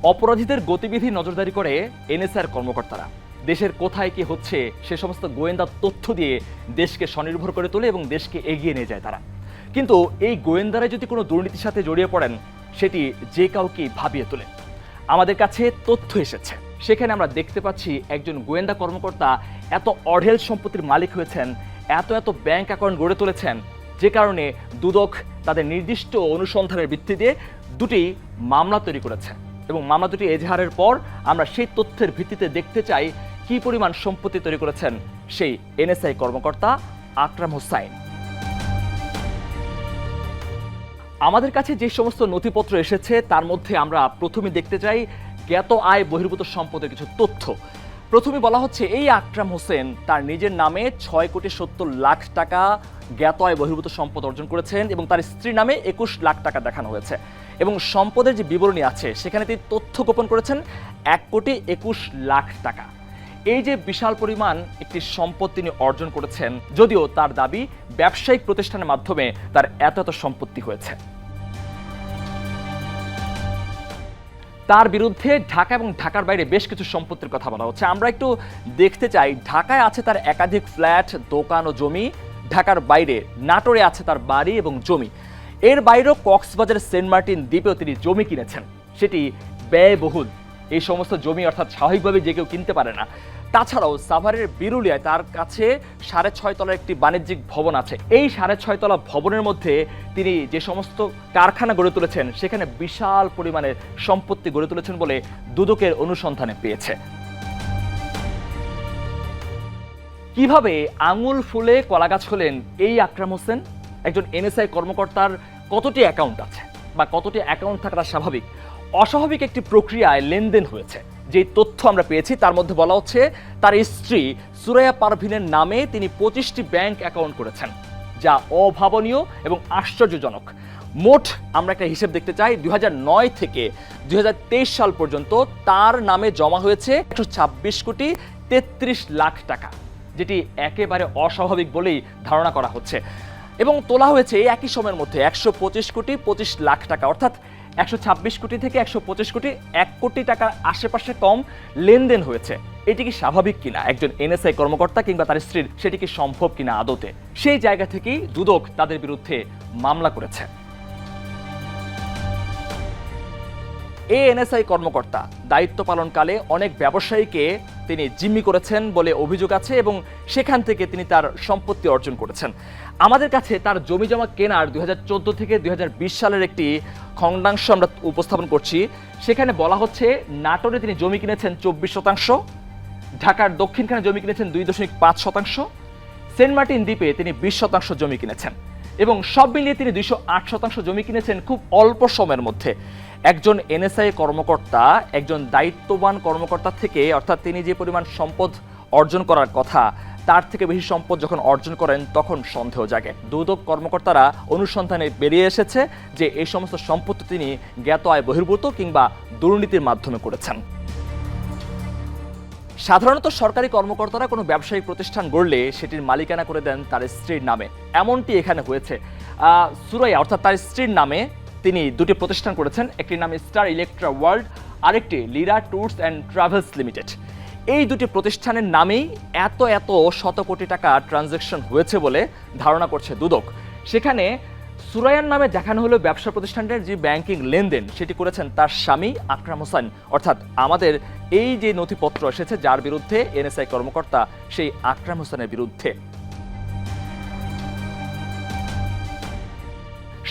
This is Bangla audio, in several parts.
অপরাধীদের গতিবিধি নজরদারি করে এনএসআইর কর্মকর্তারা। দেশের কোথায় কি হচ্ছে সে সমস্ত গোয়েন্দা তথ্য দিয়ে দেশকে স্বনির্ভর করে তোলে এবং দেশকে এগিয়ে নিয়ে যায় তারা। কিন্তু এই গোয়েন্দারা যদি কোনো দুর্নীতির সাথে জড়িয়ে পড়েন, সেটি যে কাউকে ভাবিয়ে তোলে। আমাদের কাছে তথ্য এসেছে, সেখানে আমরা দেখতে পাচ্ছি একজন গোয়েন্দা কর্মকর্তা এত অঢেল সম্পত্তির মালিক হয়েছেন, এত ব্যাংক অ্যাকাউন্ট গড়ে তুলেছেন, যে কারণে দুদক তাদের নির্দিষ্ট অনুসন্ধানের ভিত্তিতে দুটি মামলা তৈরি করেছে। এবং মামলা দুটি এজাহারের পর আমরা সেই তথ্যের ভিত্তিতে দেখতে চাই কি পরিমাণ সম্পত্তি তৈরি করেছেন সেই এনএসআই কর্মকর্তা আকরাম হোসাইন। আমাদের কাছে যে সমস্ত নথিপত্র এসেছে তার মধ্যে আমরা প্রথমে দেখতে চাই জ্ঞাত আয় বহির্ভূত সম্পদের কিছু তথ্য। প্রথমে বলা হচ্ছে এই আকরাম হোসেন তার নিজের নামে ৬,৭০,০০,০০০ টাকা জ্ঞাত আয় বহির্ভূত সম্পদ অর্জন করেছেন এবং তার স্ত্রীর নামে ২১ লাখ টাকা দেখানো হয়েছে। এবং সম্পদের যে বিবরণী আছে সেখানে তিনি তথ্য গোপন করেছেন ১,২১,০০,০০০ টাকা। এই যে বিশাল পরিমাণ একটি সম্পদ তিনি অর্জন করেছেন, যদিও তার দাবি ব্যবসায়িক প্রতিষ্ঠানের মাধ্যমে তার এত সম্পত্তি হয়েছে। তার বিরুদ্ধে ঢাকা এবং ঢাকার বাইরে বেশ কিছু সম্পত্তির কথা বলা হচ্ছে। আমরা একটু দেখতে চাই, ঢাকায় আছে তার একাধিক ফ্ল্যাট, দোকান ও জমি। ঢাকার বাইরে নাটোরে আছে তার বাড়ি এবং জমি। এর বাইরেও কক্সবাজার সেন্ট মার্টিন দ্বীপেও তিনি জমি কিনেছেন, সেটি ব্যয়বহুল। এই সমস্ত জমি অর্থাৎ স্বাভাবিকভাবে যে কেউ কিনতে পারে না। তাছাড়াও সাভারের বিরুলিয়ায় তার কাছে ৬.৫ তলার একটি বাণিজ্যিক ভবন আছে। এই ৬.৫ তলা ভবনের মধ্যে তিনি যে সমস্ত কারখানা গড়ে তুলেছেন সেখানে বিশাল পরিমাণের সম্পত্তি গড়ে তুলেছেন বলে দুদকের অনুসন্ধানে পেয়েছে। কিভাবে আঙুল ফুলে কলাগাছ হলেন এই আকরাম হোসেন? একজন এনএসআই কর্মকর্তার কতটি অ্যাকাউন্ট আছে বা কতটি অ্যাকাউন্ট থাকাটা স্বাভাবিক? অস্বাভাবিক একটি প্রক্রিয়ায় লেনদেন হয়েছে। যে তথ্য আমরা পেয়েছি তার মধ্যে বলা হচ্ছে তার স্ত্রী সুরাইয়া পারভিনের নামে তিনি ২৫টি ব্যাংক অ্যাকাউন্ট করেছেন, যা অভাবনীয় এবং আশ্চর্যজনক। মোট আমরা একটা হিসেব দেখতে চাই, ২০০৯ থেকে ২০২৩ সাল পর্যন্ত তার নামে জমা হয়েছে ১২৬,৩৩,০০,০০০ টাকা, যেটি একেবারে অস্বাভাবিক বলেই ধারণা করা হচ্ছে। এবং তোলা হয়েছে এই একই সময়ের মধ্যে ১২৫,২৫,০০,০০০ টাকা, অর্থাৎ ১২৬ কোটি থেকে ১২৫ কোটি, ১ কোটি টাকার আশেপাশে কম লেনদেন হয়েছে। এটি কি স্বাভাবিক কিনা একজন এনএসআই কর্মকর্তা কিংবা তার স্ত্রীর, সেটি কি সম্ভব কিনা আদতে? সেই জায়গা থেকেই দুদক তাদের বিরুদ্ধে মামলা করেছে। এই এনএসআই কর্মকর্তা দায়িত্ব পালনকালে অনেক ব্যবসায়ীকে তিনি জিম্মি করেছেন বলে অভিযোগ আছে এবং সেখান থেকে তিনি তার সম্পত্তি অর্জন করেছেন। আমাদের কাছে তার জমি জমা কেনার ২০১৪ থেকে ২০২০ সালের একটি খণ্ডাংশ আমরা উপস্থাপন করছি। সেখানে বলা হচ্ছে নাটোরে তিনি জমি কিনেছেন ২৪%, ঢাকার দক্ষিণখানে জমি কিনেছেন ২.৫%, সেন্ট মার্টিন দ্বীপে তিনি ২০% জমি কিনেছেন এবং সব মিলিয়ে তিনি ২০৮% জমি কিনেছেন খুব অল্প সময়ের মধ্যে। একজন এনএসআই কর্মকর্তা একজন দায়িত্ববান কর্মকর্তা থেকে, অর্থাৎ তিনি যে পরিমাণ সম্পদ অর্জন করার কথা তার থেকে বেশি সম্পদ যখন অর্জন করেন তখন সন্দেহ জাগে। দুদক কর্মকর্তারা অনুসন্ধানে বেরিয়ে এসেছে যে এই সমস্ত সম্পত্তি তিনি জ্ঞাত আয় বহির্ভূত কিংবা দুর্নীতির মাধ্যমে করেছেন। সাধারণত সরকারি কর্মকর্তারা কোনো ব্যবসায়িক প্রতিষ্ঠান গড়লে সেটির মালিকানা করে দেন তার স্ত্রীর নামে। এমনটি এখানে হয়েছে। সুরাইয়া অর্থাৎ তার স্ত্রীর নামে তিনি দুটি প্রতিষ্ঠান করেছেন, একটির নাম স্টার ইলেকট্রা ওয়ার্ল্ড, আরেকটি Lira tours and travels limited. এই দুটি প্রতিষ্ঠানের নামেই এত শত কোটি টাকা ট্রানজ্যাকশন হয়েছে বলে ধারণা করছে দুদক। সেখানে সুরাইয়ার নামে দেখানো হলো ব্যবসা প্রতিষ্ঠানের যে ব্যাংকিং লেনদেন সেটি করেছেন তার স্বামী আকরাম হোসেন, অর্থাৎ আমাদের এই যে নথিপত্র এসেছে যার বিরুদ্ধে এনএসআই কর্মকর্তা সেই আকরাম হোসেনের বিরুদ্ধে।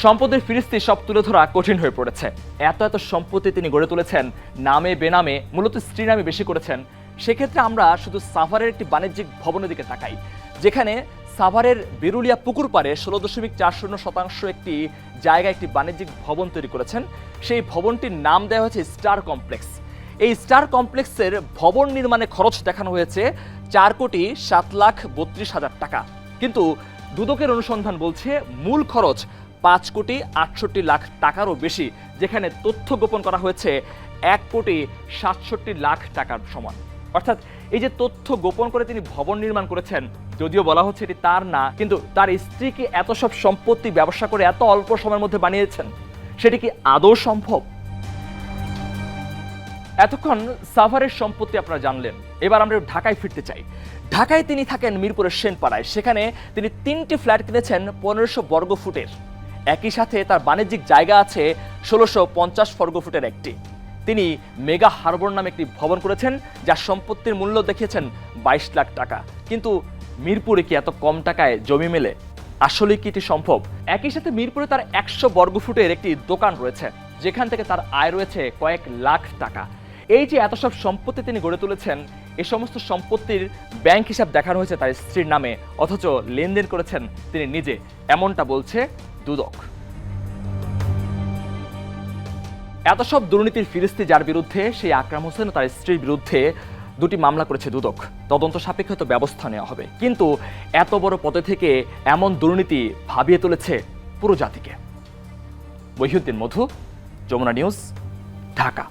সম্পদের ফিরিস্তি সব তুলে ধরা কঠিন হয়ে পড়েছে। এত সম্পত্তি তিনি গড়ে তুলেছেন নামে বেনামে, মূলত স্ত্রী নামে বেশি করেছেন। সেক্ষেত্রে আমরা শুধু সাভারের একটি বাণিজ্যিক ভবনের দিকে তাকাই, যেখানে সাভারের বিরুলিয়া পুকুর পাড়ে ১৬.৪০% একটি জায়গায় একটি বাণিজ্যিক ভবন তৈরি করেছেন। সেই ভবনটির নাম দেওয়া হয়েছে স্টার কমপ্লেক্স। এই স্টার কমপ্লেক্সের ভবন নির্মাণে খরচ দেখানো হয়েছে ৪,৭,৩২,০০০ টাকা, কিন্তু দুদকের অনুসন্ধান বলছে মূল খরচ ৫,৬৮,০০,০০০ টাকারও বেশি, যেখানে তথ্য গোপন করা হয়েছে ১,৬৭,০০,০০০ টাকার সমান। অর্থাৎ এই যে তথ্য গোপন করে তিনি ভবন নির্মাণ করেছেন, যদিও বলা হচ্ছে এটি তার না, কিন্তু তার স্ত্রীকে এত সব সম্পত্তি ব্যবসা করে এত অল্প সময়ের মধ্যে বানিয়েছেন, সেটি কি আদৌ সম্ভব? এতক্ষণ সাভারের সম্পত্তি আপনারা জানলেন। এবার আমরা ঢাকায় ফিরতে চাই। ঢাকায় তিনি থাকেন মিরপুরের সেনপাড়ায়। সেখানে তিনি 3টি ফ্ল্যাট কিনেছেন 1500 বর্গ ফুটের। একই সাথে তার বাণিজ্যিক জায়গা আছে 1650 বর্গ ফুটের একটি। তিনি মেগা হারবার নামে একটি ভবন করেছেন, যার সম্পত্তির মূল্য দেখিয়েছেন 22 লাখ টাকা। কিন্তু মিরপুরে কি এত কম টাকায় জমি মেলে? আসলে কি এটি সম্ভব? একই সাথে মিরপুরে তার 100 বর্গ ফুটের একটি দোকান রয়েছে, যেখান থেকে তার আয় রয়েছে কয়েক লাখ টাকা। এই যে এত সব সম্পত্তি তিনি গড়ে তুলেছেন, এ সমস্ত সম্পত্তির ব্যাংক হিসাব দেখানো হয়েছে তার স্ত্রীর নামে, অথচ লেনদেন করেছেন তিনি নিজে, এমনটা বলছে দুদক। এত সব দুর্নীতির ফিরিস্তি যার বিরুদ্ধে, সেই আকরাম হোসেন ও তার স্ত্রীর বিরুদ্ধে 2টি মামলা করেছে দুদক। তদন্ত সাপেক্ষে তো ব্যবস্থা নেওয়া হবে, কিন্তু এত বড় পদে থেকে এমন দুর্নীতি ভাবিয়ে তুলেছে পুরো জাতিকে। মহিউদ্দিন মধু, যমুনা নিউজ, ঢাকা।